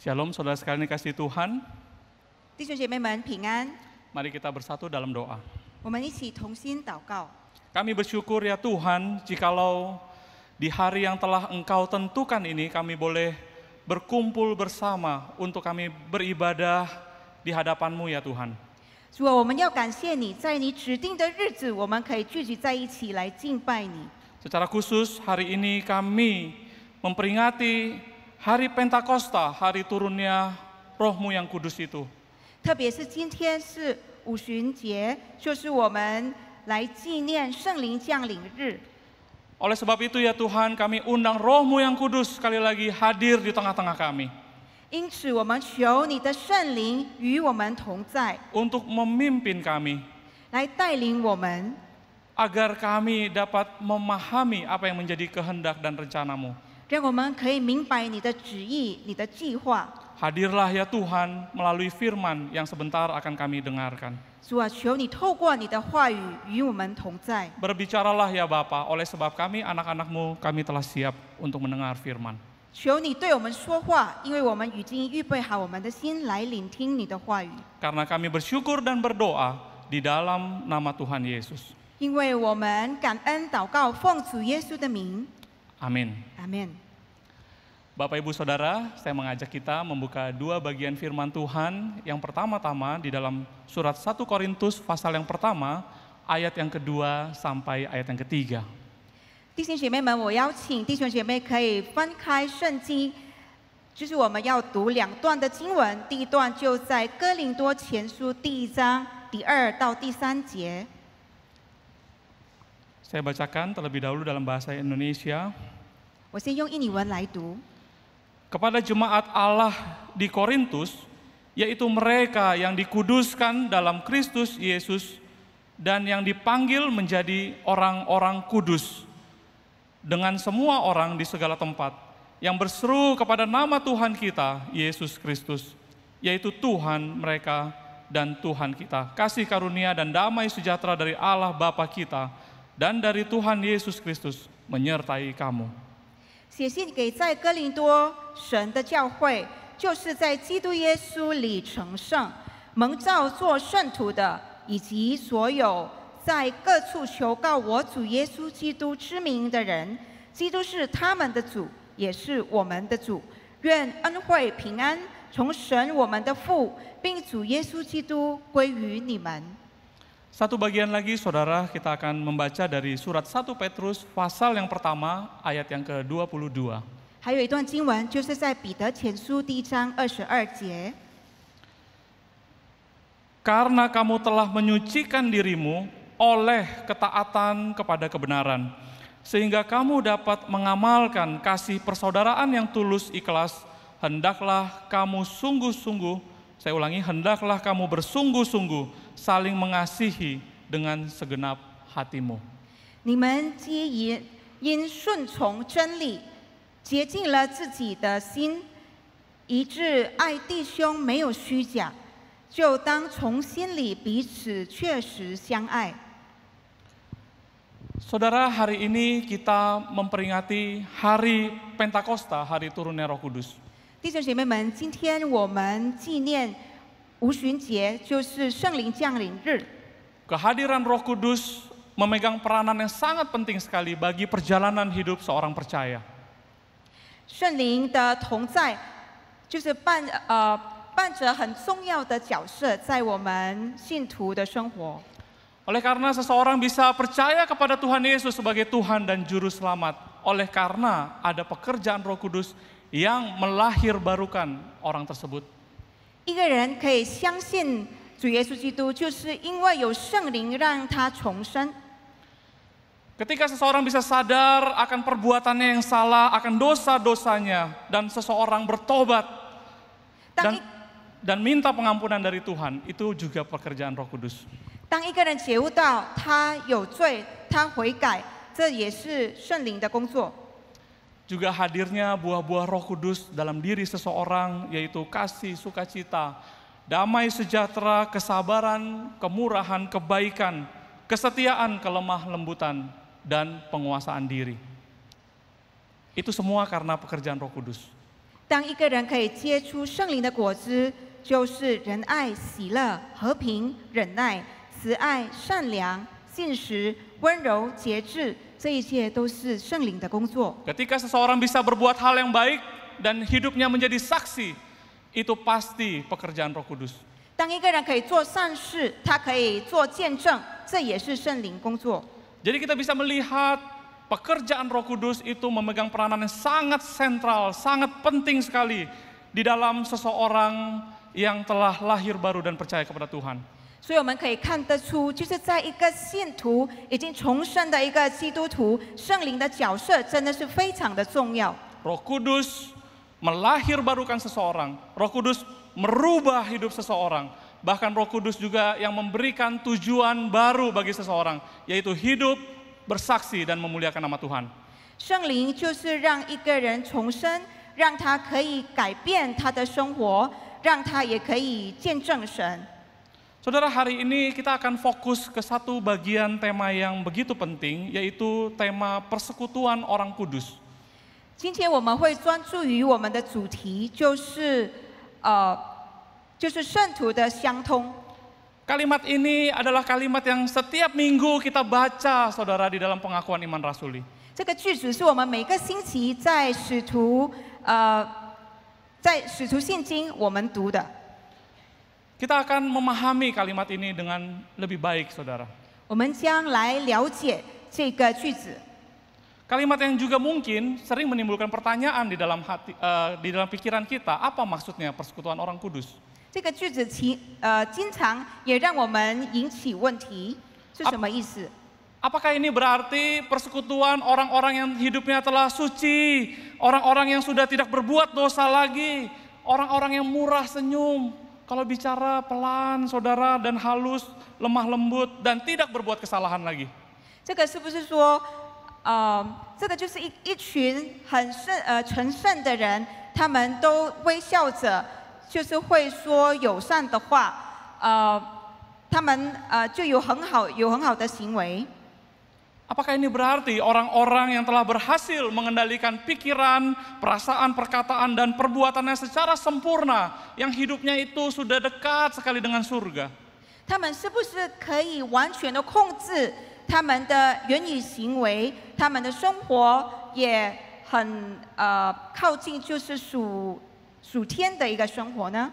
Shalom saudara sekalian dikasihi Tuhan, 弟兄姐妹们平安， mari kita bersatu dalam doa. 我们一起同心祷告。 Kami bersyukur ya Tuhan, jikalau di hari yang telah Engkau tentukan ini kami boleh berkumpul bersama untuk kami beribadah di hadapan-Mu ya Tuhan. 主啊，我们要感谢你，在你指定的日子，我们可以聚集在一起来敬拜你。 Secara khusus hari ini kami memperingati Hari Pentakosta, hari turunnya Roh-Mu yang kudus itu. 特别是今天是五旬节，就是我们来纪念圣灵降临日。 Oleh sebab itu ya Tuhan, kami undang Roh-Mu yang kudus sekali lagi hadir di tengah-tengah kami. 因此，我们求你的圣灵与我们同在， Untuk memimpin kami, 来带领我们， agar kami dapat memahami apa yang menjadi kehendak dan rencana-Mu. 让我们可以明白你的旨意、你的计划。 Hadirlah ya Tuhan melalui firman yang sebentar akan kami dengarkan. 主啊，求你透过你的话语与我们同在。 Berbicaralah ya Bapa, oleh sebab kami anak-anak-Mu, kami telah siap untuk mendengar firman. 求你对我们说话，因为我们已经预备好我们的心来聆听你的话语。 Karena kami bersyukur dan berdoa di dalam nama Tuhan Yesus. 因为我们感恩祷告，奉主耶稣的名， Amin. 阿门。 Bapak Ibu Saudara, saya mengajak kita membuka dua bagian firman Tuhan. Yang pertama-tama di dalam surat 1 Korintus pasal yang pertama, ayat yang kedua sampai ayat yang ketiga. 弟兄姐妹们，我邀请弟兄姐妹可以翻开圣经，就是我们要读两段的经文。第一段就在哥林多前书第1章第2到第3节。 Saya bacakan terlebih dahulu dalam bahasa Indonesia. 我先用印尼文来读。 Kepada jemaat Allah di Korintus, yaitu mereka yang dikuduskan dalam Kristus Yesus dan yang dipanggil menjadi orang-orang kudus, dengan semua orang di segala tempat, yang berseru kepada nama Tuhan kita, Yesus Kristus, yaitu Tuhan mereka dan Tuhan kita. Kasih karunia dan damai sejahtera dari Allah Bapa kita dan dari Tuhan Yesus Kristus menyertai kamu. 写信给在哥林多神的教会，就是在基督耶稣里成圣、蒙召做圣徒的，以及所有在各处求告我主耶稣基督之名的人。基督是他们的主，也是我们的主。愿恩惠平安从神我们的父，并主耶稣基督归于你们。 Satu bagian lagi saudara, kita akan membaca dari surat 1 Petrus pasal yang pertama ayat yang ke-22. 还有一段经文，就是在彼得前书第1章22节。 Karena kamu telah menyucikan dirimu oleh ketaatan kepada kebenaran, sehingga kamu dapat mengamalkan kasih persaudaraan yang tulus ikhlas, hendaklah kamu sungguh-sungguh, saya ulangi, hendaklah kamu bersungguh-sungguh saling mengasihi dengan segenap hatimu. 你们皆因顺从真理，洁净了自己的心，一致爱弟兄没有虚假，就当从心里彼此确实相爱。 Saudara, hari ini kita memperingati hari Pentakosta, hari turunnya Roh Kudus. 弟兄姐妹们，今天我们纪念五旬节，就是圣灵降临日。 Kehadiran Roh Kudus memegang peranan yang sangat penting sekali bagi perjalanan hidup seorang percaya. 圣灵的同在，就是扮着很重要的角色，在我们信徒的生活。 Oleh karena seseorang bisa percaya kepada Tuhan Yesus sebagai Tuhan dan Juru Selamat, oleh karena ada pekerjaan Roh Kudus yang melahirbarukan orang tersebut. 一个人可以相信主耶稣基督，就是因为有圣灵让他重生。 Ketika seseorang bisa sadar akan perbuatannya yang salah, akan dosa-dosanya, dan seseorang bertobat dan minta pengampunan dari Tuhan, itu juga pekerjaan Roh Kudus. 当一个人觉悟到他有罪，他悔改，这也是圣灵的工作。 Juga hadirnya buah-buah Roh Kudus dalam diri seseorang, yaitu kasih, sukacita, damai sejahtera, kesabaran, kemurahan, kebaikan, kesetiaan, kelemah lembutan, dan penguasaan diri. Itu semua karena pekerjaan Roh Kudus. 当一个人可以结出圣灵的果子，就是仁爱、喜乐、和平、忍耐、慈爱、善良、信实、温柔、节制，这一切都是圣灵的工作。 Ketika seseorang bisa berbuat hal yang baik dan hidupnya menjadi saksi, itu pasti pekerjaan Roh Kudus. 当一个人可以做善事，他可以做见证，这也是圣灵工作。 Jadi kita bisa melihat pekerjaan Roh Kudus itu memegang peranan yang sangat sentral, sangat penting sekali di dalam seseorang yang telah lahir baru dan percaya kepada Tuhan. 所以我们可以看得出，就是在一个信徒已经重生的一个基督徒，圣灵的角色真的是非常的重要。 Roh Kudus melahirbarukan seseorang, Roh Kudus merubah hidup seseorang, bahkan Roh Kudus juga yang memberikan tujuan baru bagi seseorang, yaitu hidup bersaksi dan memuliakan nama Tuhan. 圣灵就是让一个人重生，让他可以改变他的生活，让他也可以见证神。 Saudara, hari ini kita akan fokus ke satu bagian tema yang begitu penting, yaitu tema persekutuan orang kudus. 今天我们会专注于我们的主题，就是圣徒的相通。 Kalimat ini adalah kalimat yang setiap minggu kita baca, saudara, di dalam pengakuan iman rasuli. 这个句子是我们每个星期在使徒信经我们读的。 Kita akan memahami kalimat ini dengan lebih baik, saudara. 我们将来了解这个句子。 Kalimat yang juga mungkin sering menimbulkan pertanyaan di dalam pikiran kita, apa maksudnya persekutuan orang kudus? 这个句子经常也让我们引起问题，是什么意思？ Apakah ini berarti persekutuan orang-orang yang hidupnya telah suci, orang-orang yang sudah tidak berbuat dosa lagi, orang-orang yang murah senyum, kalau bicara pelan, saudara, dan halus, lemah lembut, dan tidak berbuat kesalahan lagi? 这个是不是说，这个就是一群很成圣的人，他们都微笑着。 就是会说友善的话，他们就有很好的行为。 Apakah ini berarti orang-orang yang telah berhasil mengendalikan pikiran, perasaan, perkataan, dan perbuatannya secara sempurna, yang hidupnya itu sudah dekat sekali dengan surga? 他们是不是可以完全的控制他们的言语行为，他们的生活也很靠近，就是属天的一个生活呢？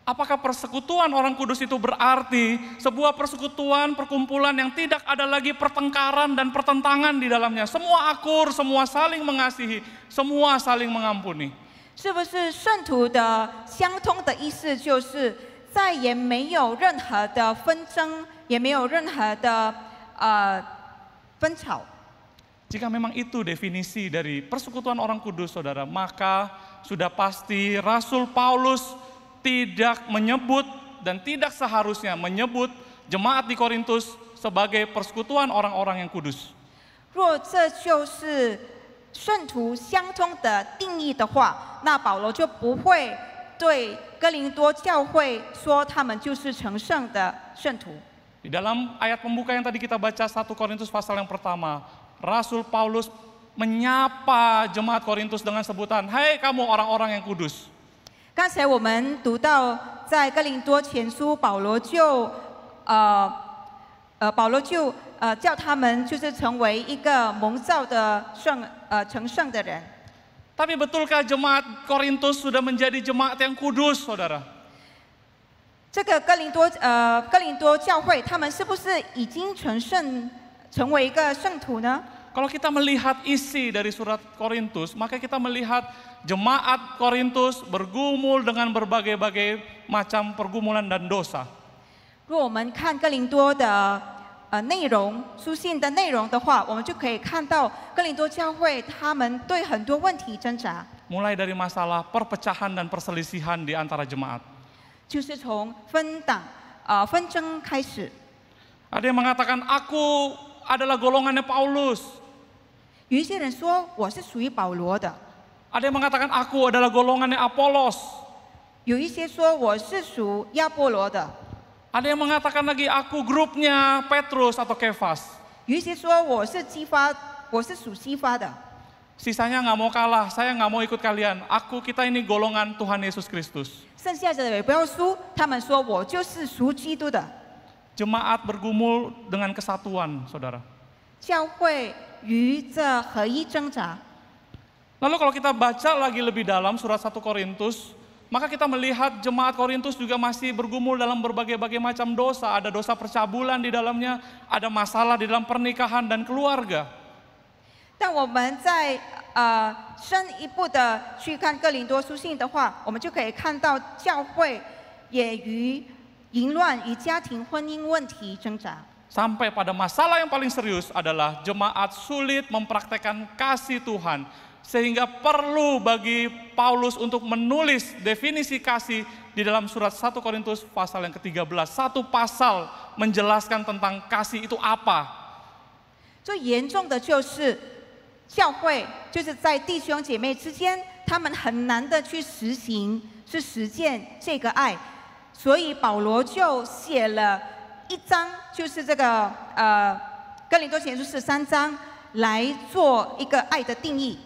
Apakah persekutuan orang kudus itu berarti sebuah persekutuan, perkumpulan yang tidak ada lagi pertengkaran dan pertentangan di dalamnya? Semua akur, semua saling mengasihi, semua saling mengampuni. 是不是圣徒的相通的意思，就是再也没有任何的纷争，也没有任何的纷吵？ Jika memang itu definisi dari persekutuan orang kudus, saudara, maka sudah pasti Rasul Paulus tidak menyebut dan tidak seharusnya menyebut jemaat di Korintus sebagai persekutuan orang-orang yang kudus. 若这就是圣徒相通的定义的话，那保罗就不会对哥林多教会说他们就是成圣的圣徒。 Di dalam ayat pembuka yang tadi kita baca 1 Korintus pasal yang pertama, Rasul Paulus menyapa jemaat Korintus dengan sebutan, "Hai kamu orang-orang yang kudus." 刚才我们读到，在哥林多前书，保罗就叫他们就是成为一个蒙召的成圣的人。 Tapi betulkah jemaat Korintus sudah menjadi jemaat yang kudus, saudara? 这个哥林多教会，他们是不是已经成为一个圣徒呢？ Kalau kita melihat isi dari surat Korintus, maka kita melihat jemaat Korintus bergumul dengan berbagai-bagai macam pergumulan dan dosa. 若我们看哥林多的内容，书信的内容的话，我们就可以看到哥林多教会他们对很多问题挣扎， Mulai dari masalah perpecahan dan perselisihan di antara jemaat. 就是从纷争开始。 Ada yang mengatakan, aku adalah golongannya Paulus. 有一些人说我是属于保罗的， Ada yang mengatakan, aku adalah golongannya Apolos. 有一些说我是属亚波罗的， Ada yang mengatakan lagi, aku grupnya Petrus atau Kefas. 有一些说我是属西发的。Sisanya nggak mau kalah, saya nggak mau ikut kalian. Kita ini golongan Tuhan Yesus Kristus. 剩下的也不要输，他们说我就是属基督的。 Jemaat bergumul dengan kesatuan, saudara. 教会与这合一挣扎。 Lalu kalau kita baca lagi lebih dalam surat 1 Korintus, maka kita melihat jemaat Korintus juga masih bergumul dalam berbagai-bagai macam dosa. Ada dosa percabulan di dalamnya, ada masalah di dalam pernikahan dan keluarga. 但我们在深一步的去看哥林多书信的话，我们就可以看到教会也与淫乱与家庭婚姻问题挣扎。 Sampai pada masalah yang paling serius adalah jemaat sulit mempraktekkan kasih Tuhan. Sehingga perlu bagi Paulus untuk menulis definisi kasih di dalam surat 1 Korintus pasal yang ke-13. Satu pasal menjelaskan tentang kasih itu apa. 最严重的就是教会就是在弟兄姐妹之间，他们很难的去实践这个爱，所以保罗就写了一章，就是这个哥林多前书13章，来做一个爱的定义。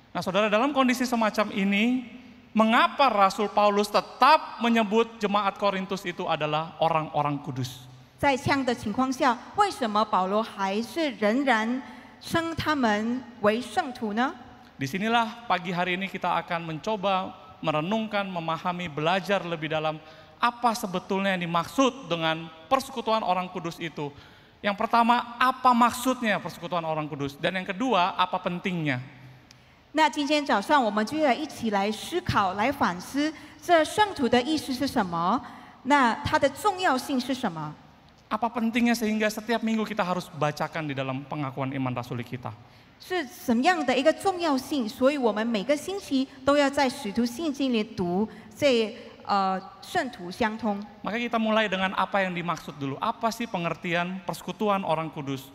Nah, saudara, dalam kondisi semacam ini, mengapa Rasul Paulus tetap menyebut jemaat Korintus itu adalah orang-orang kudus? 在这样的情况下，为什么保罗还是仍然称他们为圣徒呢？ Disinilah pagi hari ini kita akan mencoba merenungkan, memahami, belajar lebih dalam apa sebetulnya yang dimaksud dengan persekutuan orang kudus itu. Yang pertama, apa maksudnya persekutuan orang kudus? Dan yang kedua, apa pentingnya? 那今天早上我们就要一起来思考、来反思，这圣徒的意思是什么？那它的重要性是什么？ Apa pentingnya sehingga setiap minggu kita harus bacakan di dalam pengakuan iman rasuli kita? 是什么样的一个重要性？所以我们每个星期都要在使徒信经里读这圣徒相通。 Maka kita mulai dengan apa yang dimaksud dulu. Apa sih pengertian persekutuan orang kudus?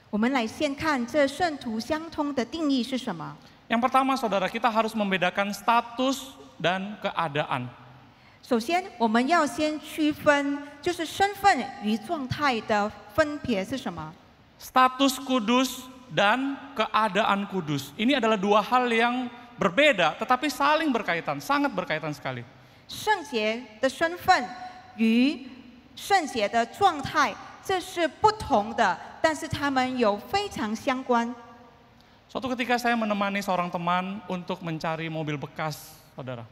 我们来先看这圣徒相通的定义是什么？ Yang pertama, saudara, kita harus membedakan status dan keadaan. 首先，我们要先区分，就是身份与状态的分别是什么？ Status kudus dan keadaan kudus. Ini adalah dua hal yang berbeda, tetapi saling berkaitan, sangat berkaitan sekali. 圣洁的身份与圣洁的状态，这是不同的，但是它们有非常相关。 Suatu ketika saya menemani seorang teman untuk mencari mobil bekas, saudara.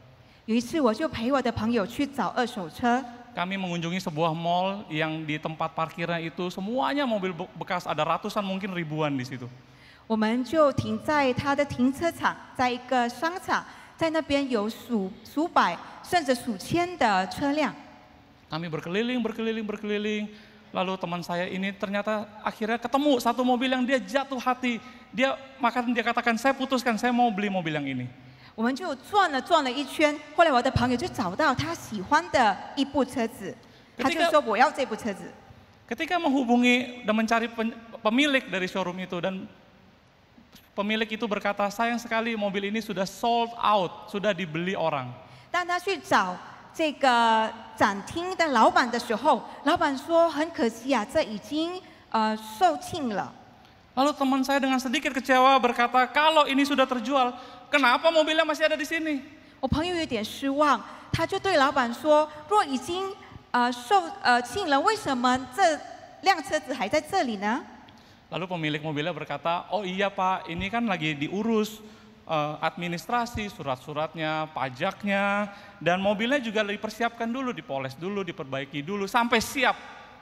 有一次，我就陪我的朋友去找二手车。 Kami mengunjungi sebuah mall yang di tempat parkirnya itu semuanya mobil bekas, ada ratusan mungkin ribuan di situ. 我们就停在他的停车场，在一个商场，在那边有数百甚至数千的车辆。 Kami berkeliling, lalu teman saya ini ternyata akhirnya ketemu satu mobil yang dia jatuh hati. Dia katakan, saya putuskan, saya mau beli mobil yang ini. 我们就转了一圈，后来我的朋友就找到他喜欢的一部车子，他就说我要这部车子。 Ketika menghubungi dan mencari pemilik dari showroom itu, dan pemilik itu berkata, sayang sekali mobil ini sudah sold out, sudah dibeli orang. 当他去找这个展厅的老板的时候，老板说很可惜啊，这已经售罄了。 Lalu teman saya dengan sedikit kecewa berkata, kalau ini sudah terjual, kenapa mobilnya masih ada di sini? 我朋友有点失望，他就对老板说：“若已经售罄了，为什么这辆车子还在这里呢？” Lalu pemilik mobilnya berkata, oh iya Pak, ini kan lagi diurus administrasi, surat-suratnya, pajaknya, dan mobilnya juga dipersiapkan dulu, dipoles dulu, diperbaiki dulu, sampai siap,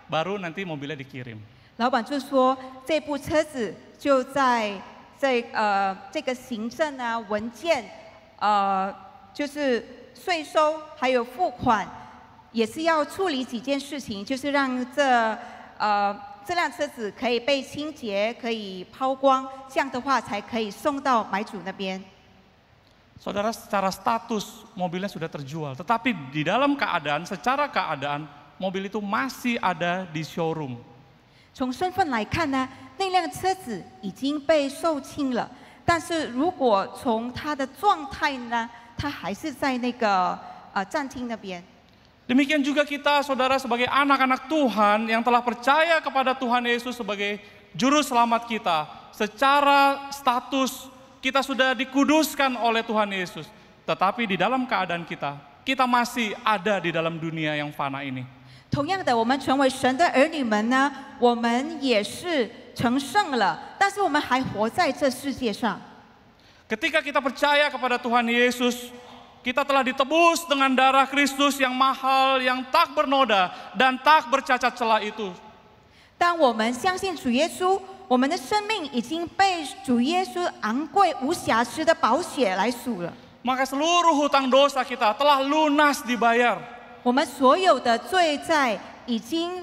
baru nanti mobilnya dikirim. 老板就说：“这部车子就在这个行政啊文件，就是税收还有付款，也是要处理几件事情，就是让这辆车子可以被清洁，可以抛光，这样的话才可以送到买主那边。” Saudara, secara status mobilnya sudah terjual, tetapi di dalam secara keadaan mobil itu masih ada di showroom. 从身份来看呢，那辆车子已经被售罄了，但是如果从它的状态呢，它还是在那个展厅那边。 Demikian juga kita, saudara, sebagai anak-anak Tuhan yang telah percaya kepada Tuhan Yesus sebagai juru selamat kita, secara status kita sudah dikuduskan oleh Tuhan Yesus. Tetapi di dalam keadaan kita masih ada di dalam dunia yang fana ini. 同样的，我们成为神的儿女们呢，我们也是成圣了，但是我们还活在这世界上。 Ketika kita percaya kepada Tuhan Yesus, kita telah ditebus dengan darah Kristus yang mahal, yang tak bernoda dan tak bercacat celah itu. 当我们相信主耶稣，我们的生命已经被主耶稣昂贵无瑕疵的宝血来赎了。 Maka seluruh hutang dosa kita telah lunas dibayar. 我们所有的罪债已经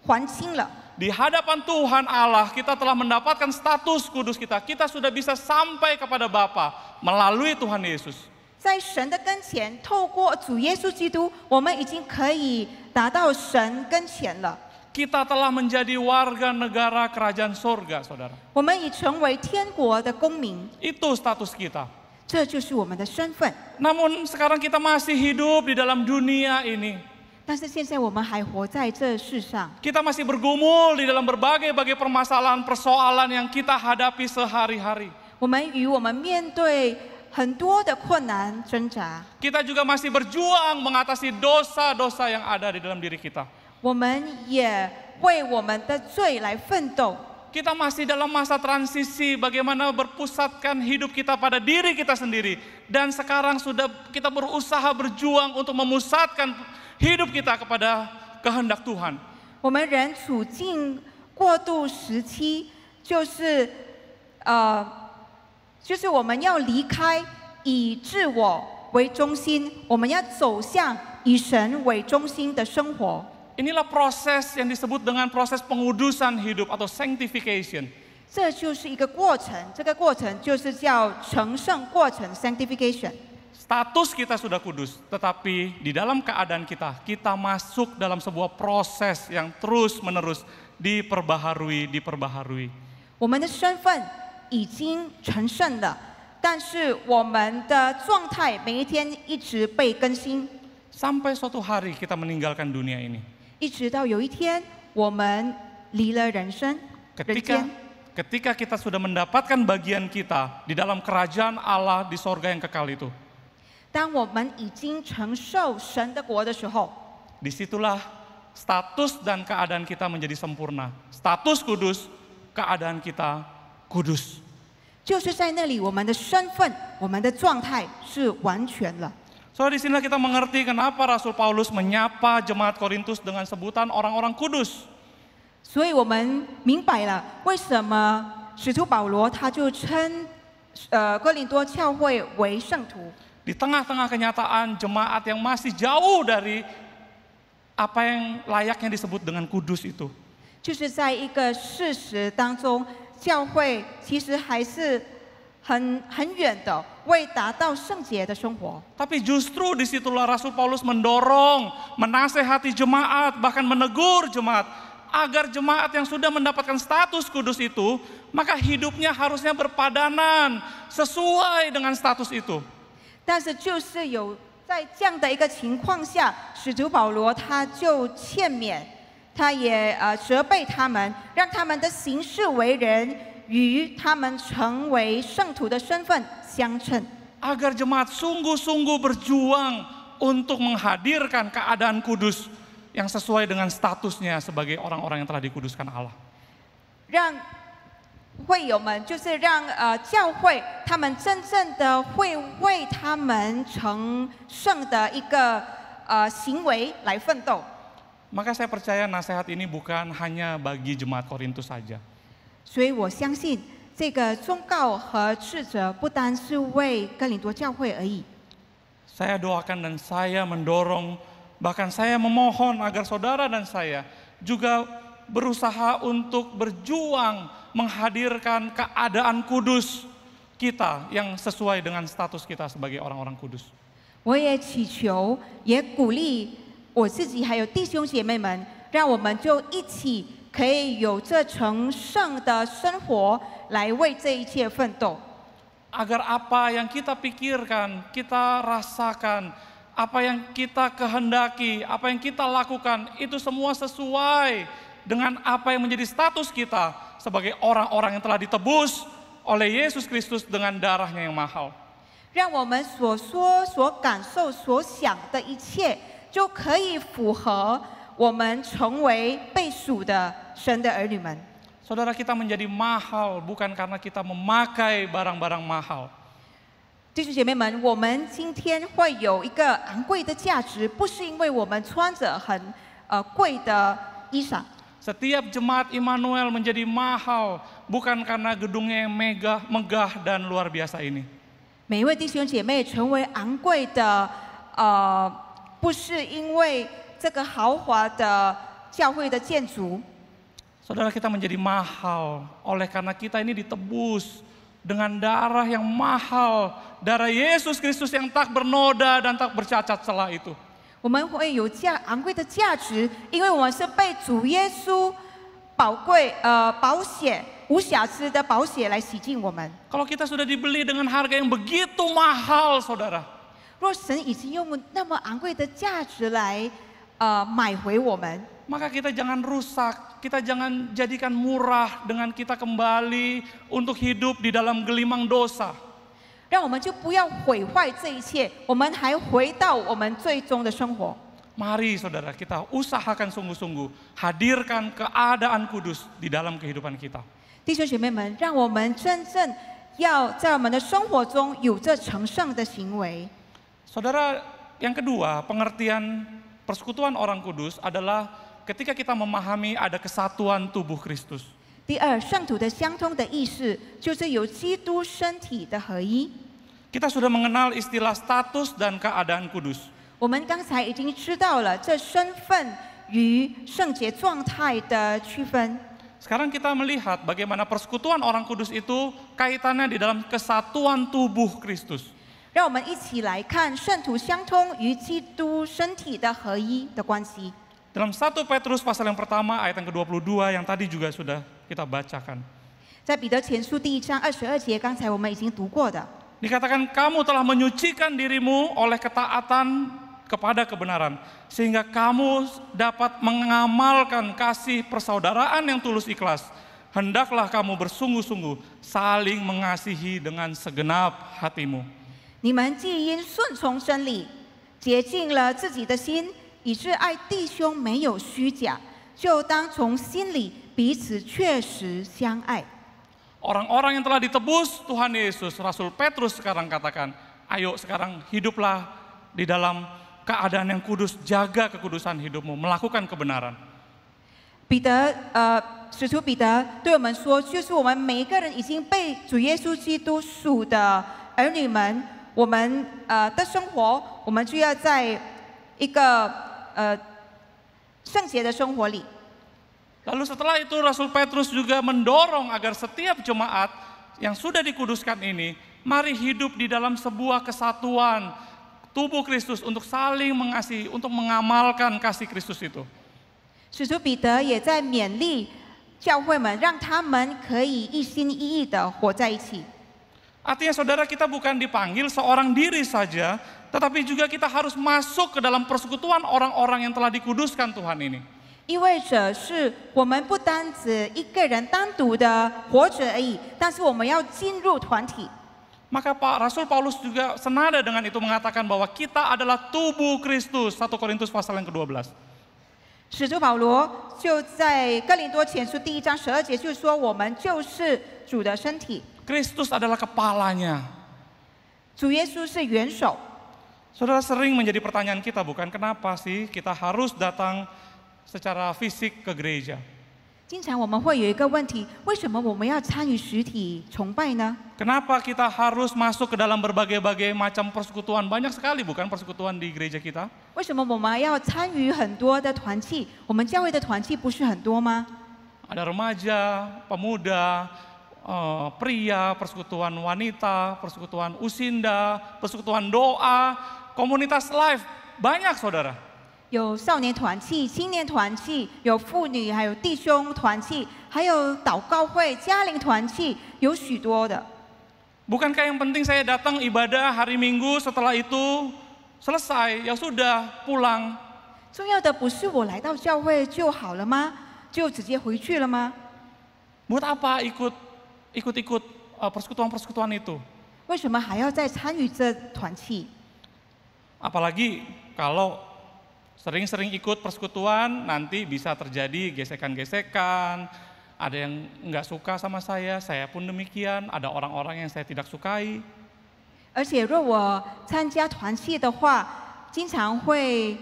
还清了。 Di hadapan Tuhan Allah, kita telah mendapatkan status kudus kita. Kita sudah bisa sampai kepada Bapa melalui Tuhan Yesus. 在神的跟前，透过主耶稣基督，我们已经可以达到神跟前了。 Kita telah menjadi warga negara kerajaan sorga, saudara. 我们已成为天国的公民， Itu status kita. 这就是我们的身份。 Namun sekarang kita masih hidup di dalam dunia ini. 但是现在我们还活在这世上， Kita masih bergumul di dalam berbagai permasalahan, persoalan yang kita hadapi sehari-hari. 我们与我们面对很多的困难挣扎， Kita juga masih berjuang mengatasi dosa-dosa yang ada di dalam diri kita. 我们也为我们的罪来奋斗。 Kita masih dalam masa transisi bagaimana berpusatkan hidup kita pada diri kita sendiri. Dan sekarang sudah kita berusaha berjuang untuk memusatkan hidup kita kepada kehendak Tuhan. 我们人处境过渡时期，就是我们要离开以自我为中心，我们要走向以神为中心的生活。 Inilah proses yang disebut dengan proses pengudusan hidup atau sanctification. 这就是一个过程，这个过程就是叫成圣过程 （sanctification）。 Status kita sudah kudus, tetapi di dalam keadaan kita masuk dalam sebuah proses yang terus-menerus diperbaharui. 我们的身份已经成圣了，但是我们的状态每一天一直被更新， Sampai suatu hari kita meninggalkan dunia ini. 一直到有一天我们离了人间。 Ketika kita sudah mendapatkan bagian kita di dalam kerajaan Allah di sorga yang kekal itu, 当我们已经承受神的国的时候， disitulah status dan keadaan kita menjadi sempurna. Status kudus, keadaan kita kudus. 就是在那里，我们的身份、我们的状态是完全了。 So di sini kita mengerti kenapa Rasul Paulus menyapa jemaat Korintus dengan sebutan orang-orang kudus. 所以我们明白了为什么使徒保罗他就称哥林多教会为圣徒。 Di tengah-tengah kenyataan jemaat yang masih jauh dari apa yang layaknya disebut dengan kudus itu. 就是在一个事实当中，教会其实还是很远的，未达到圣洁的生活。 Tapi justru disitulah Rasul Paulus mendorong, menasehati jemaat, bahkan menegur jemaat, agar jemaat yang sudah mendapatkan status kudus itu, maka hidupnya harusnya berpadanan sesuai dengan status itu. 但是就是有在这样的一个情况下，使徒保罗他就劝勉，他也责备他们，让他们的行事为人与他们成为圣徒的身份相称。 Agar jemaat sungguh-sungguh berjuang untuk menghadirkan keadaan kudus yang sesuai dengan statusnya sebagai orang-orang yang telah dikuduskan Allah. 让会友们，就是让教会他们真正的会为他们成圣的一个行为来奋斗。 Maka saya percaya nasihat ini bukan hanya bagi jemaat Korintus saja. 所以我相信这个忠告和斥责不单是为哥林多教会而已。 Saya doakan dan saya mendorong, bahkan saya memohon agar saudara dan saya juga berusaha untuk berjuang menghadirkan keadaan kudus kita yang sesuai dengan status kita sebagai orang-orang kudus. 我也祈求，也鼓励我自己还有弟兄姐妹们，让我们就一起可以有这成圣的生活，来为这一切奋斗。 Agar apa yang kita pikirkan, kita rasakan, apa yang kita kehendaki, apa yang kita lakukan, itu semua sesuai dengan apa yang menjadi status kita sebagai orang-orang yang telah ditebus oleh Yesus Kristus dengan darahnya yang mahal. 让我们所说、所感受、所想的一切，就可以符合我们成为被属的神的儿女们。 Saudara, kita menjadi mahal bukan karena kita memakai barang-barang mahal. 弟兄姐妹们，我们今天会有一个昂贵的价值，不是因为我们穿着很贵的衣裳。 Setiap jemaat Immanuel menjadi mahal bukan karena gedungnya yang megah dan luar biasa ini. 每一位弟兄姐妹成为昂贵的，不是因为这个豪华的教会的建筑。 Saudara, kita menjadi mahal oleh karena kita ini ditebus dengan darah yang mahal, darah Yesus Kristus yang tak bernoda dan tak bercacat celah itu. 我们会有昂贵的价值，因为我们是被主耶稣保险无瑕疵的保险来洗净我们。 Kalau kita sudah dibeli dengan harga yang begitu mahal, saudara, 若神已经用那么昂贵的价值来买回我们， maka kita jangan rusak, kita jangan jadikan murah dengan kita kembali untuk hidup di dalam gelimang dosa. 让我们就不要毁坏这一切，我们还回到我们最终的生活。 Mari saudara, kita usahakan sungguh-sungguh hadirkan keadaan kudus di dalam kehidupan kita. 弟兄姐妹们，让我们真正要在我们的生活中有这成圣的行为。 Saudara, yang kedua, pengertian persekutuan orang kudus adalah ketika kita memahami ada kesatuan tubuh Kristus. 第二，圣徒的相通的意识，就是有基督身体的合一。 Kita sudah mengenal istilah status dan keadaan kudus. 我们刚才已经知道了这身份与圣洁状态的区分。 Sekarang kita melihat bagaimana persekutuan orang kudus itu kaitannya di dalam kesatuan tubuh Kristus. 让我们一起来看圣徒相通与基督身体的合一的关系。 Dalam 1 Petrus pasal yang pertama ayat yang ke-22 yang tadi juga sudah kita bacakan. 在彼得前书第1章22节，刚才我们已经读过的。 Dikatakan kamu telah menyucikan dirimu oleh ketaatan kepada kebenaran, sehingga kamu dapat mengamalkan kasih persaudaraan yang tulus ikhlas. Hendaklah kamu bersungguh-sungguh saling mengasihi dengan segenap hatimu. 你们既因顺从真理，洁净了自己的心，以致爱弟兄没有虚假，就当从心里彼此确实相爱。 Orang-orang yang telah ditebus Tuhan Yesus, Rasul Petrus sekarang katakan, ayo sekarang hiduplah di dalam keadaan yang kudus, jaga kekudusan hidupmu, melakukan kebenaran. 使徒彼得对我们说，就是我们每一个人已经被主耶稣基督属的儿女们，我们的生活，我们就要在一个圣洁的生活里。 Lalu setelah itu Rasul Petrus juga mendorong agar setiap jemaat yang sudah dikuduskan ini, mari hidup di dalam sebuah kesatuan tubuh Kristus untuk saling mengasihi, untuk mengamalkan kasih Kristus itu. 使徒彼得也在勉励教会们，让他们可以一心一意的活在一起。 Artinya saudara, kita bukan dipanggil seorang diri saja, tetapi juga kita harus masuk ke dalam persekutuan orang-orang yang telah dikuduskan Tuhan ini. 意味着是我们不单只一个人单独的活着而已，但是我们要进入团体。 Maka Rasul Paulus juga senada dengan itu mengatakan bahwa kita adalah tubuh Kristus. 1 Korintus pasal yang ke-12. 使徒保罗就在哥林多前书第1章12节就说，我们就是主的身体， Kristus adalah kepalanya. 主耶稣是元首。 Saudara, sering menjadi pertanyaan kita, bukan, kenapa sih kita harus datang secara fisik ke gereja? 经常我们会有一个问题，为什么我们要参与实体崇拜呢？ Kenapa kita harus masuk ke dalam berbagai-bagai macam persekutuan? Banyak sekali bukan persekutuan di gereja kita? 为什么我们要参与很多的团契？我们教会的团契不是很多吗？ Ada remaja, pemuda, pria, persekutuan wanita, persekutuan usinda, persekutuan doa, komunitas life. Banyak saudara. 有少年团契、青年团契，有妇女，还有弟兄团契，还有祷告会、家庭团契，有许多的。 Bukankah yang penting saya datang ibadah hari Minggu, setelah itu selesai, ya sudah pulang. 重要的不是我来到教会就好了吗？就直接回去了吗？ Buat apa ikut persekutuan-persekutuan itu. 为什么还要再参与这团契？ Apalagi kalau sering-sering ikut persekutuan, nanti bisa terjadi gesekan-gesekan, ada yang nggak suka sama saya pun demikian, ada orang-orang yang saya tidak sukai. 而且若我参加团契的话，经常会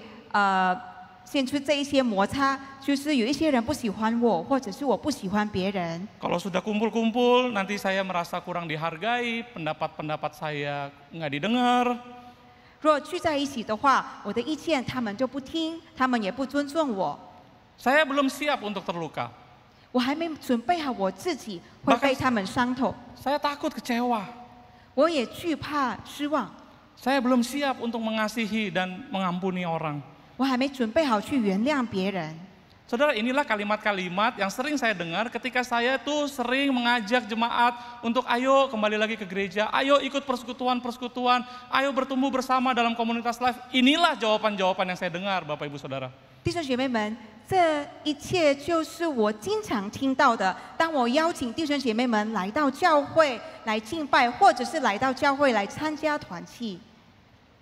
现出这一些摩擦，就是有一些人不喜欢我，或者是我不喜欢别人。 Kalau sudah kumpul-kumpul, nanti saya merasa kurang dihargai, pendapat-pendapat saya nggak didengar. 若聚在一起的话，我的意见他们就不听，他们也不尊重我。 Saya belum siap untuk terluka. 我还没准备好我自己会被他们伤透， Saya takut kecewa. 我也惧怕失望， Saya belum siap untuk mengasihi dan mengampuni orang. 我还没准备好去原谅别人。 Saudara, inilah kalimat-kalimat yang sering saya dengar ketika saya tuh sering mengajak jemaat untuk ayo kembali lagi ke gereja, ayo ikut persekutuan-persekutuan, ayo bertumbuh bersama dalam komunitas life. Inilah jawaban-jawaban yang saya dengar, Bapak Ibu Saudara. 弟兄姐妹们，这一切就是我经常听到的。当我邀请弟兄姐妹们来到教会来敬拜，或者是来到教会来参加团契。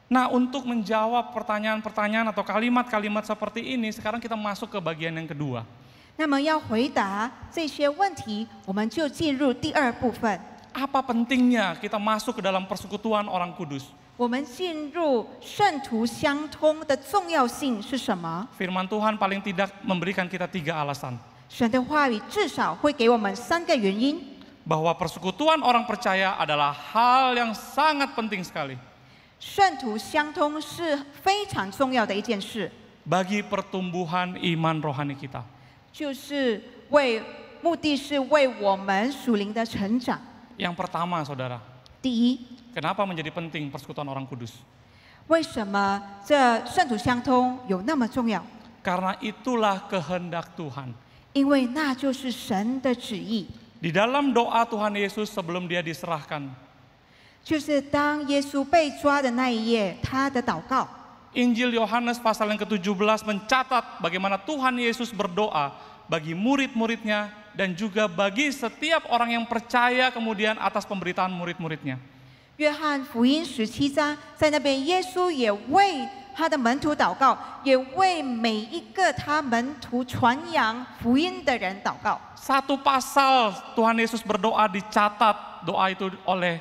Nah, untuk menjawab pertanyaan-pertanyaan atau kalimat-kalimat seperti ini, sekarang kita masuk ke bagian yang kedua. 那么要回答这些问题，我们就进入第二部分。 Apa pentingnya kita masuk ke dalam persekutuan orang kudus? 我们进入圣徒相通的重要性是什么？ Firman Tuhan paling tidak memberikan kita 3 alasan. 神的话语至少会给我们3个原因。 Bahwa persekutuan orang percaya adalah hal yang sangat penting sekali. 圣徒相通是非常重要的一件事， Bagi pertumbuhan iman rohani kita. 就是目的是为我们属灵的成长。 Yang pertama, saudara, 第一， kenapa menjadi penting persekutuan orang kudus? 为什么这圣徒相通有那么重要？ Karena itulah kehendak Tuhan. 因为那就是神的旨意。 Di dalam doa Tuhan Yesus sebelum dia diserahkan, 就是当耶稣被抓的那一夜，他的祷告。 Injil Yohanes pasal yang ke-17 mencatat bagaimana Tuhan Yesus berdoa bagi murid-muridnya dan juga bagi setiap orang yang percaya kemudian atas pemberitaan murid-muridnya. 约翰福音17章，在那边耶稣也为他的门徒祷告，也为每一个他门徒传扬福音的人祷告。 Satu pasal Tuhan Yesus berdoa dicatat doa itu oleh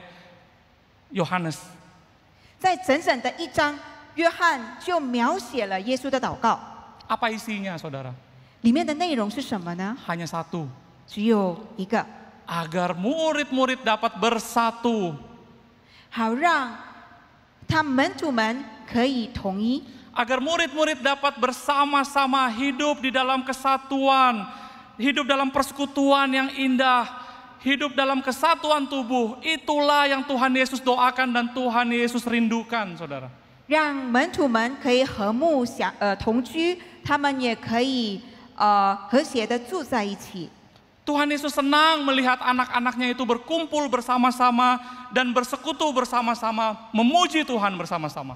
Yohanes. 在整整的一章，约翰就描写了耶稣的祷告， Apa isinya, saudara? 里面的内容是什么呢？ Hanya satu. 只有一个， Agar murid-murid dapat bersatu. 好让他门徒们可以统一， Agar murid-murid dapat bersama-sama hidup di dalam kesatuan, hidup dalam persekutuan yang indah, hidup dalam kesatuan tubuh. Itulah yang Tuhan Yesus doakan dan Tuhan Yesus rindukan, saudara. 让门徒们可以和睦同居，他们也可以和谐的住在一起。 Tuhan Yesus senang melihat anak-anaknya itu berkumpul bersama-sama dan bersekutu bersama-sama, memuji Tuhan bersama-sama.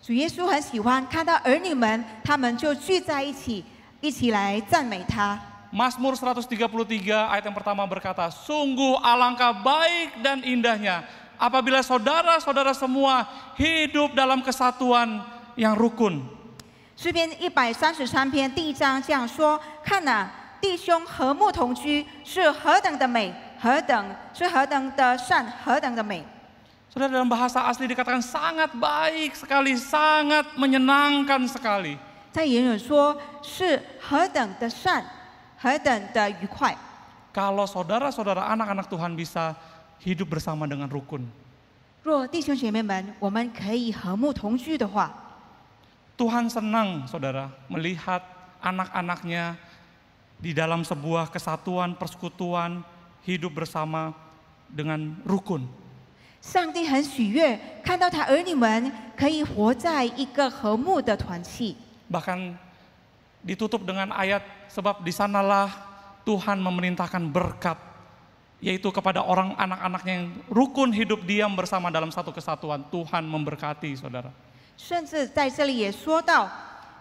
主耶稣很喜欢看到儿女们，他们就聚在一起，一起来赞美他。 Mazmur 133 ayat yang pertama berkata, sungguh alangkah baik dan indahnya apabila saudara-saudara semua hidup dalam kesatuan yang rukun. 诗篇133篇第1章这样说：看哪，弟兄和睦同居，是何等的美，何等的善，何等的美。 Saudara, dalam bahasa asli dikatakan sangat baik sekali, sangat menyenangkan sekali. 在原文说是何等的善，何等的愉快。 Kalau saudara-saudara anak-anak Tuhan bisa hidup bersama dengan rukun. 若弟兄姐妹们，我们可以和睦同居的话， Tuhan senang, saudara, melihat anak-anaknya di dalam sebuah kesatuan, persekutuan, hidup bersama dengan rukun. 上帝很喜悦看到他儿女们可以活在一个和睦的团契。 Bahkan ditutup dengan ayat, sebab di sanalah Tuhan memerintahkan berkat, yaitu kepada orang anak-anaknya yang rukun hidup diam bersama dalam satu kesatuan. Tuhan memberkati, saudara. 甚至在这里也说到，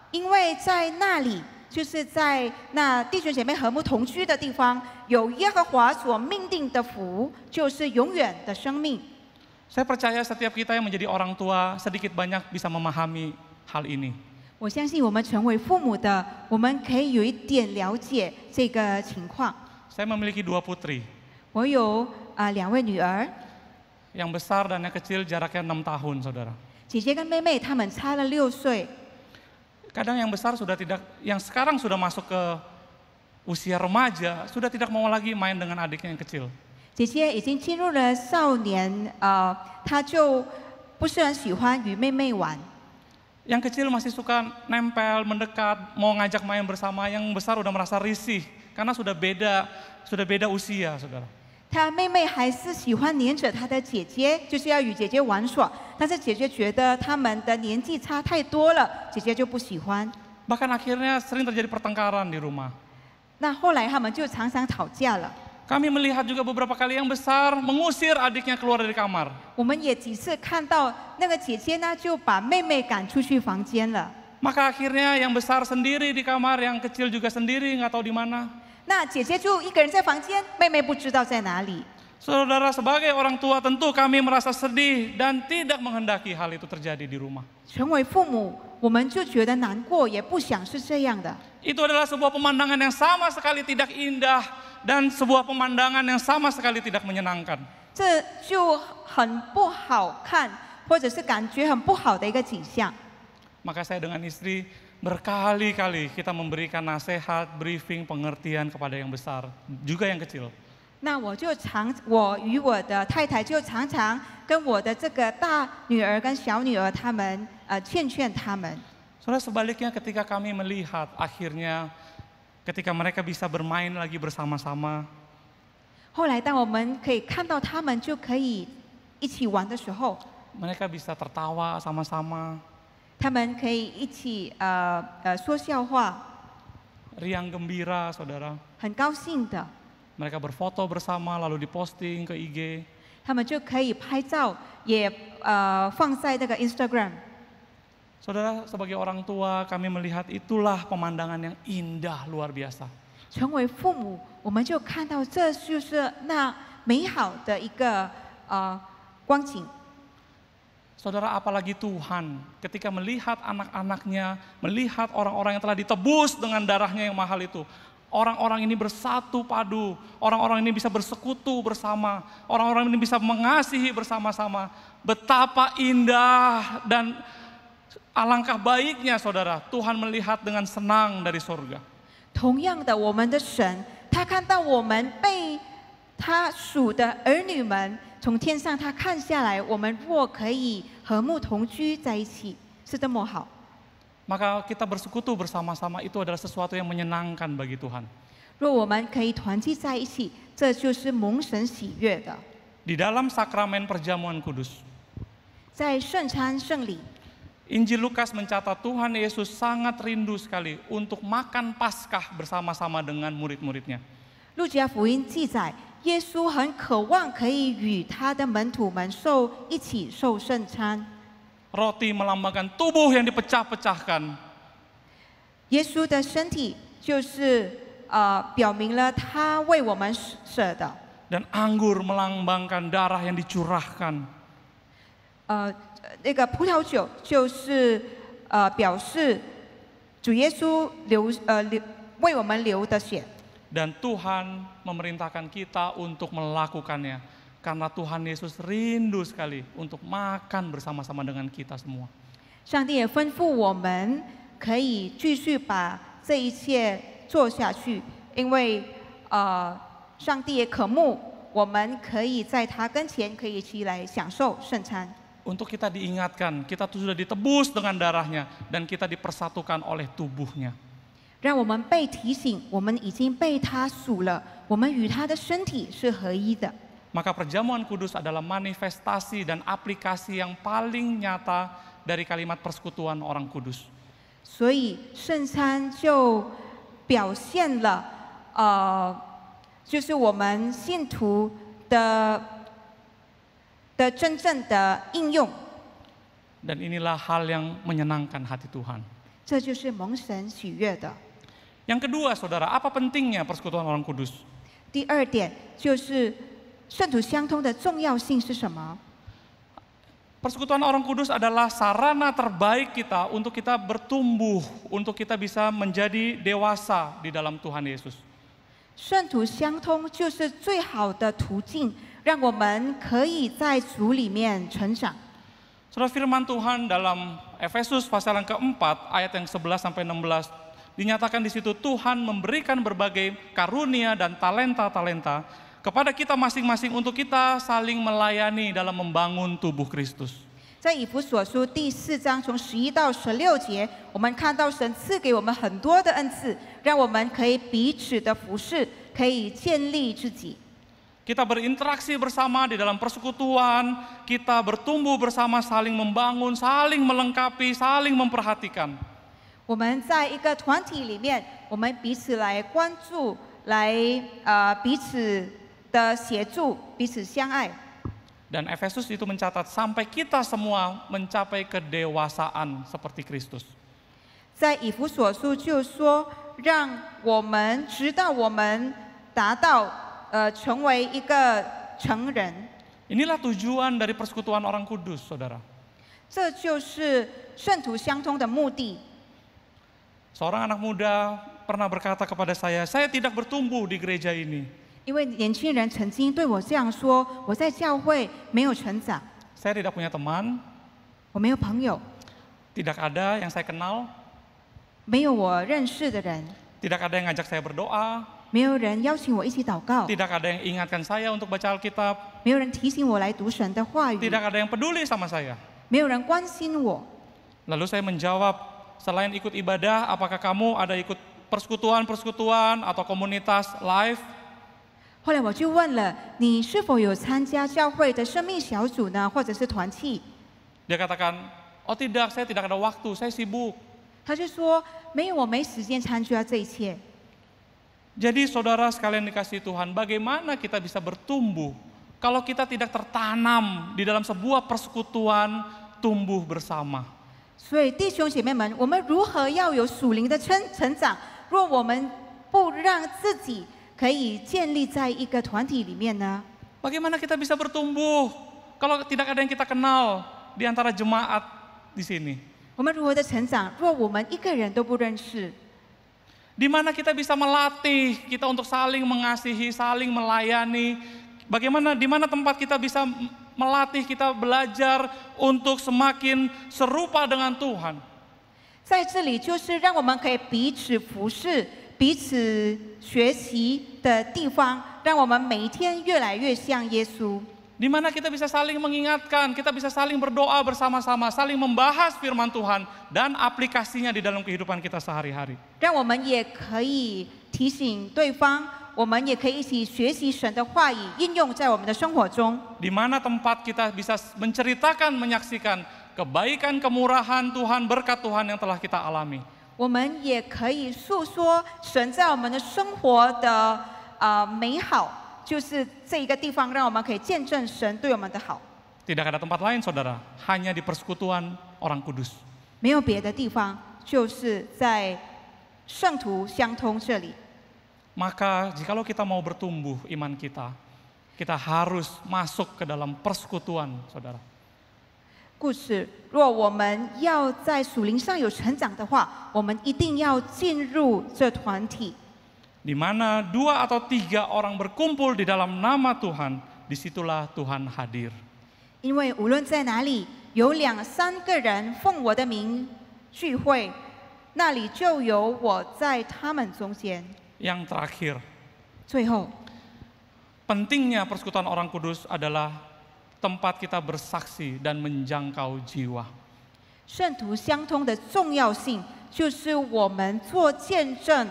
因为在那里就是在那弟兄姐妹和睦同居的地方，有耶和华所命定的福，就是永远的生命。Saya percaya setiap kita yang menjadi orang tua sedikit banyak bisa memahami hal ini. 我相信我们成为父母的，我们可以有一点了解这个情况。Saya memiliki 2 putri. 我有2位女儿， Yang besar dan yang kecil jaraknya 6 tahun, saudara. 姐姐跟妹妹她们差了6岁。 Kadang yang besar sudah tidak, yang sekarang sudah masuk ke usia remaja, sudah tidak mau lagi main dengan adiknya yang kecil. 姐姐已经进入了少年，她就不是很喜欢与妹妹玩。 Yang kecil masih suka nempel, mendekat, mau ngajak main bersama. Yang besar udah merasa risih karena sudah beda usia, saudara. 她妹妹还是喜欢黏着她的姐姐，就是要与姐姐玩耍。但是姐姐觉得他们的年纪差太多了，姐姐就不喜欢。 Bahkan akhirnya sering terjadi pertengkaran di rumah. 那后来他们就常常吵架了。 Kami melihat juga beberapa kali yang besar mengusir adiknya keluar dari kamar. 我们也几次看到那个姐姐呢，就把妹妹赶出去房间了。 Maka akhirnya yang besar sendiri di kamar, yang kecil juga sendiri, nggak tahu di mana. 那姐姐就一个人在房间，妹妹不知道在哪里。 Saudara, sebagai orang tua tentu kami merasa sedih dan tidak menghendaki hal itu terjadi di rumah. 成为父母，我们就觉得难过，也不想是这样的。 Itu adalah sebuah pemandangan yang sama sekali tidak indah dan sebuah pemandangan yang sama sekali tidak menyenangkan. 这就很不好看，或者是感觉很不好的一个景象。 Maka saya dengan istri berkali-kali kita memberikan nasihat, briefing, pengertian kepada yang besar, juga yang kecil. 那我与我的太太就常常跟我的这个大女儿跟小女儿他们劝他们。 Saudara, sebaliknya ketika kami melihat akhirnya ketika mereka bisa bermain lagi bersama-sama, 后来当我们可以看到他们就可以一起玩的时候， mereka bisa tertawa sama-sama, 他们可以一起说笑话， riang gembira, saudara. 很高兴的。 Mereka berfoto bersama lalu diposting ke IG. 他们就可以拍照，也放在那个 Instagram。 Saudara, sebagai orang tua kami melihat itulah pemandangan yang indah luar biasa. 成为父母，我们就看到这就是那美好的一个光景。 Saudara, apalagi Tuhan ketika melihat anak-anaknya, melihat orang-orang yang telah ditebus dengan darahnya yang mahal itu. Orang-orang ini bersatu padu, orang-orang ini bisa bersekutu bersama, orang-orang ini bisa mengasihi bersama-sama. Betapa indah dan alangkah baiknya, saudara, Tuhan melihat dengan senang dari surga. 同样的，我们的神，他看到我们被他属的儿女们从天上他看下来，我们若可以和睦同居在一起，是这么好。 Maka kita bersekutu bersama-sama itu adalah sesuatu yang menyenangkan bagi Tuhan. 若我们可以团聚在一起，这就是蒙神喜悦的。 Di dalam sakramen perjamuan kudus, 在圣餐圣礼， Injil Lukas mencatat Tuhan Yesus sangat rindu sekali untuk makan Paskah bersama-sama dengan murid-muridnya. 路加福音记载，耶稣很渴望可以与他的门徒们一起受圣餐。 Roti melambangkan tubuh yang dipecah-pecahkan. 耶稣的身体就是表明了他为我们舍的。 Dan anggur melambangkan darah yang dicurahkan. 那个葡萄酒就是表示主耶稣为我们流的血。 Dan Tuhan memerintahkan kita untuk melakukannya. Karena Tuhan Yesus rindu sekali untuk makan bersama-sama dengan kita semua. 上帝也吩咐我们可以继续把这一切做下去，因为上帝也渴慕我们可以在他跟前可以一起来享受圣餐。 Untuk kita diingatkan, kita tuh sudah ditebus dengan darahnya dan kita dipersatukan oleh tubuhnya. 让我们被提醒，我们已经被他属了，我们与他的身体是合一的。 Maka perjamuan kudus adalah manifestasi dan aplikasi yang paling nyata dari kalimat persekutuan orang kudus. 所以圣餐就表现了就是我们信徒的真正的应用。 Dan inilah hal yang menyenangkan hati Tuhan. 这就是蒙神喜悦的。Yang kedua, saudara, apa pentingnya persekutuan orang kudus? 第二点就是圣徒相通的重要性是什么？ Persekutuan orang kudus adalah sarana terbaik kita untuk kita bertumbuh, untuk kita bisa menjadi dewasa di dalam Tuhan Yesus. 圣徒相通就是最好的途径，让我们可以在主里面成长。 Saudara, firman Tuhan dalam Efesus pasal yang keempat ayat yang 11 sampai 16 dinyatakan di situ Tuhan memberikan berbagai karunia dan talenta-talenta kepada kita masing-masing untuk kita saling melayani dalam membangun tubuh Kristus. 在以弗所书第4章从11到16节，我们看到神赐给我们很多的恩赐，让我们可以彼此的服侍，可以建立自己。 Kita berinteraksi bersama di dalam persekutuan, kita bertumbuh bersama, saling membangun, saling melengkapi, saling memperhatikan. 我们在一个团体里面，我们彼此来关注，来彼此的协助，彼此相爱。 Dan Efesus itu mencatat sampai kita semua mencapai kedewasaan seperti Kristus. 在以弗所书就说，让我们直到我们达到成为一个成人。 Inilah tujuan dari persekutuan orang kudus, saudara. 这就是圣徒相通的目的。 Seorang anak muda pernah berkata kepada saya tidak bertumbuh di gereja ini. 因为年轻人曾经对我这样说：“我在教会没有成长， Saya tidak punya teman, 我没有朋友， tidak ada yang saya kenal, 没有我认识的人， tidak ada yang ngajak saya berdoa, 没有人邀请我一起祷告， tidak ada yang ingatkan saya untuk baca Alkitab, 没有人提醒我来读神的话语， tidak ada yang peduli sama saya. 没有人关心我。” Lalu saya menjawab, selain ikut ibadah, apakah kamu ada ikut persekutuan atau komunitas live? 后来我就问了：“你是否有参加教会的生命小组呢，或者是团契 Dia katakan, oh tidak, saya tidak ada waktu, saya sibuk.？” 他就说：“没有，我没时间参加这一切。” Jadi saudara sekalian dikasihi Tuhan, bagaimana kita bisa bertumbuh kalau kita tidak tertanam di dalam sebuah persekutuan tumbuh bersama? 所以弟兄姐妹们，我们如何要有属灵的成长？若我们不让自己可以建立在一个团体里面呢？ Bagaimana kita bisa bertumbuh kalau tidak ada yang kita kenal di antara jemaat di sini? 我们如何的成长？若我们一个人都不认识， Di mana kita bisa melatih kita untuk saling mengasihi, saling melayani? Bagaimana di mana tempat kita bisa melatih kita belajar untuk semakin serupa dengan Tuhan? 在这里就是让我们可以彼此服侍、彼此学习的地方，让我们每一天越来越像耶稣。 Di mana kita bisa saling mengingatkan, kita bisa saling berdoa bersama-sama, saling membahas firman Tuhan dan aplikasinya di dalam kehidupan kita sehari-hari. 让我们也可以提醒对方，我们也可以一起学习神的话语，应用在我们的生活中。 Di mana tempat kita bisa menceritakan, menyaksikan kebaikan, kemurahan Tuhan, berkat Tuhan yang telah kita alami. 我们也可以诉说神在我们的生活的美好，就是这一个地方，让我们可以见证神对我们的好。 Tidak ada tempat lain, saudara, hanya di persekutuan orang kudus. 没有别的地方，就是在圣徒相通这里。 Maka jikalau kita mau bertumbuh iman kita, kita harus masuk ke dalam persekutuan, saudara. 故事，若我们要在属灵上有成长的话，我们一定要进入这团体。 Di mana 2 atau 3 orang berkumpul di dalam nama Tuhan, disitulah Tuhan hadir. 因为无论在哪里，有2、3个人奉我的名聚会，那里就有我在他们中间。 Yang terakhir, 最后， pentingnya persekutuan orang kudus adalah tempat kita bersaksi dan menjangkau jiwa. 圣徒相通的重要性，就是我们做见证、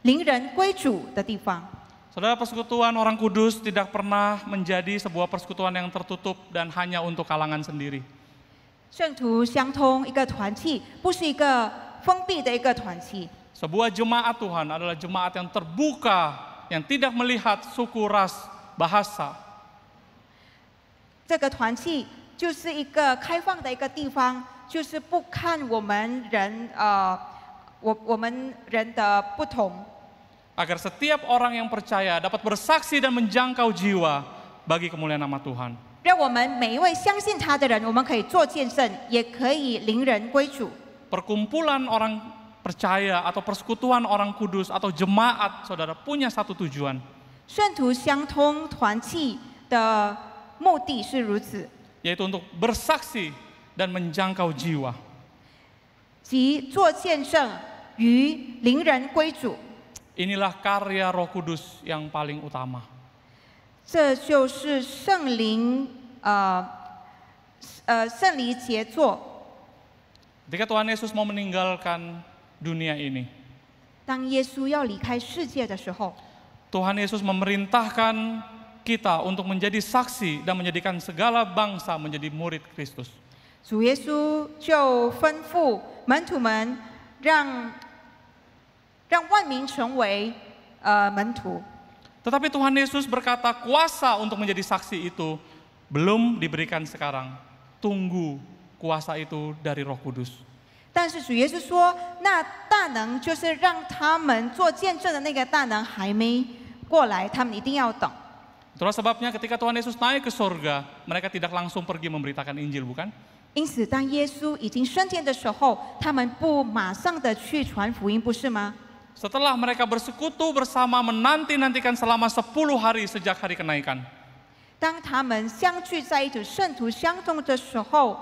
灵人归主的地方。 Saudara, persekutuan orang kudus tidak pernah menjadi sebuah persekutuan yang tertutup dan hanya untuk kalangan sendiri. 圣徒相通一个团契，不是一个封闭的一个团契。 Sebuah jemaat Tuhan adalah jemaat yang terbuka, yang tidak melihat suku, ras, bahasa. 这个团契就是一个开放的一个地方，就是不看我们人我们人的不同， agar setiap orang yang percaya dapat bersaksi dan menjangkau jiwa bagi kemuliaan nama Tuhan. 让我们每一位相信他的人，我们可以做见证，也可以领人归主。 Perkumpulan orang percaya atau persekutuan orang kudus atau jemaat, saudara, punya satu tujuan, 圣徒相通团契的目的是如此， yaitu untuk bersaksi dan menjangkau jiwa. 即做见证与领人归主。 Inilah karya Roh Kudus yang paling utama. 这就是圣灵圣灵杰作。 Ketika Tuhan Yesus mau meninggalkan dunia ini, 当耶稣要离开世界的时候， Tuhan Yesus memerintahkan kita untuk menjadi saksi dan menjadikan segala bangsa menjadi murid Kristus. 主耶稣就吩咐门徒们让万民成为门徒。 Tetapi Tuhan Yesus berkata kuasa untuk menjadi saksi itu belum diberikan sekarang. Tunggu kuasa itu dari Roh Kudus. 但是主耶稣说，那大能就是让他们做见证的那个大能还没过来，他们一定要等。 Itulah sebabnya ketika Tuhan Yesus naik ke surga, mereka tidak langsung pergi memberitakan Injil, bukan? 因此，当耶稣已经升天的时候，他们不马上的去传福音，不是吗？ Setelah mereka bersekutu bersama menanti-nantikan selama 10 hari sejak hari kenaikan. 当他们相聚在一起，圣徒相通的时候，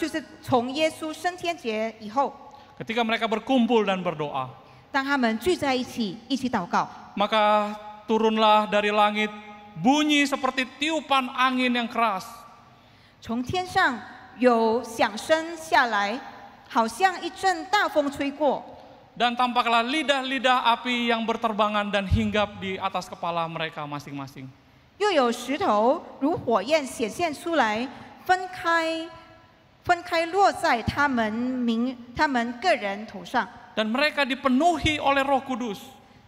就是从耶稣升天节以后， Ketika mereka berkumpul dan berdoa, 当他们聚在一起，一起祷告， maka turunlah dari langit bunyi seperti tiupan angin yang keras. 从天上有响声下来，好像一阵大风吹过。 Dan tampaklah lidah-lidah api yang berterbangan dan hinggap di atas kepala mereka masing-masing. 又有石头如火焰显现出来，分开落在他们个人头上， Dan mereka dipenuhi oleh Roh Kudus.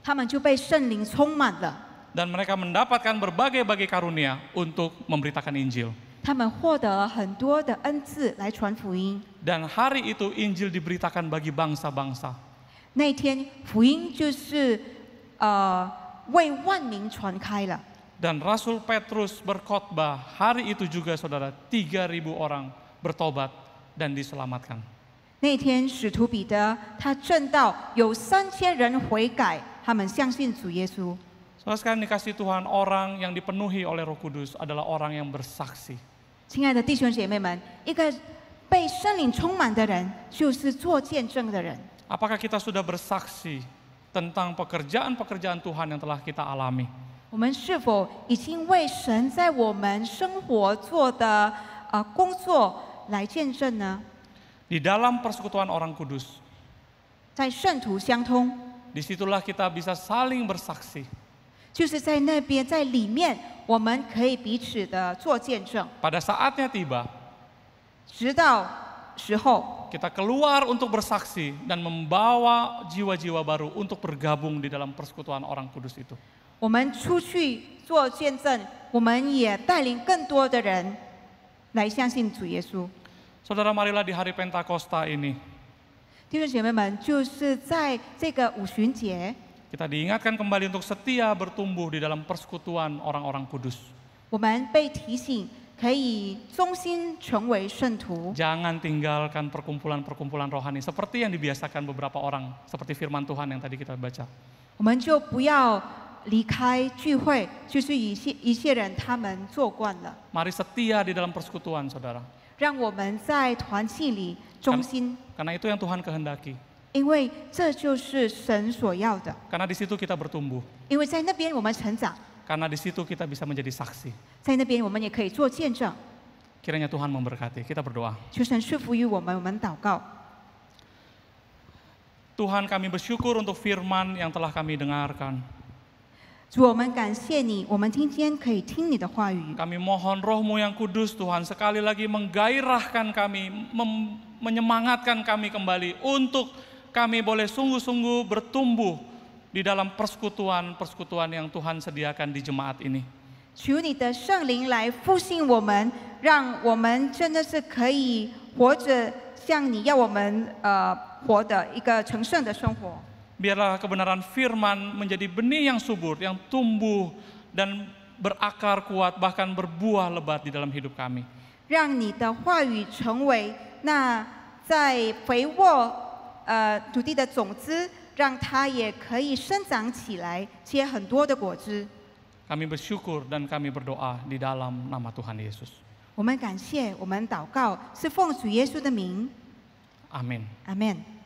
他们就被圣灵充满了。 Dan mereka mendapatkan berbagai-bagai karunia untuk memberitakan Injil. 他们获得很多的恩赐来传福音。 Dan hari itu Injil diberitakan bagi bangsa-bangsa. 那天福音就是为万民传开了。 Dan Rasul Petrus berkhotbah hari itu juga, saudara, 3.000 orang bertobat dan diselamatkan. 那天使徒彼得他证道有3000人悔改，他们相信主耶稣。 Saudara sekalian dikasih Tuhan, orang yang dipenuhi oleh Roh Kudus adalah orang yang bersaksi. 亲爱的弟兄姐妹们，一个被圣灵充满的人，就是做见证的人。 Apakah kita sudah bersaksi tentang pekerjaan-pekerjaan Tuhan yang telah kita alami? 我们是否已经为神在我们生活做的工作来见证呢？ Di dalam persekutuan orang kudus, 在圣徒相通， disitulah kita bisa saling bersaksi. 就是在那边，在里面，我们可以彼此的做见证， Pada saatnya tiba, 直到时候， kita keluar untuk bersaksi dan membawa jiwa-jiwa baru untuk bergabung di dalam persekutuan orang kudus itu. 我们出去做见证，我们也带领更多的人来相信主耶稣。 Saudara, marilah di hari Pentakosta ini 弟兄姐妹们，就是在这个五旬节， kita diingatkan kembali untuk setia bertumbuh di dalam persekutuan orang-orang kudus. 我们被提醒可以忠心成为圣徒， Jangan tinggalkan perkumpulan-perkumpulan rohani seperti yang dibiasakan beberapa orang, seperti firman Tuhan yang tadi kita baca. 我们就不要离开聚会，就是一些人他们做惯了， Mari setia di dalam persekutuan, saudara. 让我们在团契里忠心， Karena itu yang Tuhan kehendaki. 因为这就是神所要的， Karena di situ kita bertumbuh. 因为在那边我们成长， Karena di situ kita bisa menjadi saksi. 在那边我们也可以做见证。 Kiranya Tuhan memberkati. Kita berdoa. 求神赐福于我们，我们祷告。 Tuhan, kami bersyukur untuk firman yang telah kami dengarkan. 主，我们感谢你，我们今天可以听你的话语。 Kami mohon Roh-Mu yang kudus, Tuhan, sekali lagi menggairahkan kami, menyemangatkan kami kembali untuk kami boleh sungguh-sungguh bertumbuh di dalam persekutuan-persekutuan yang Tuhan sediakan di jemaat ini. 求你的圣灵来复兴我们，让我们真的是可以活着像你要我们活的一个成圣的生活。 Biarlah kebenaran firman menjadi benih yang subur, yang tumbuh dan berakar kuat, bahkan berbuah lebat di dalam hidup kami. 让你的话语成为那在肥沃土地的种子，让它也可以生长起来，结很多的果子。 Kami bersyukur dan kami berdoa di dalam nama Tuhan Yesus. 我们感谢，我们祷告，是奉主耶稣的名， Amin. 阿门。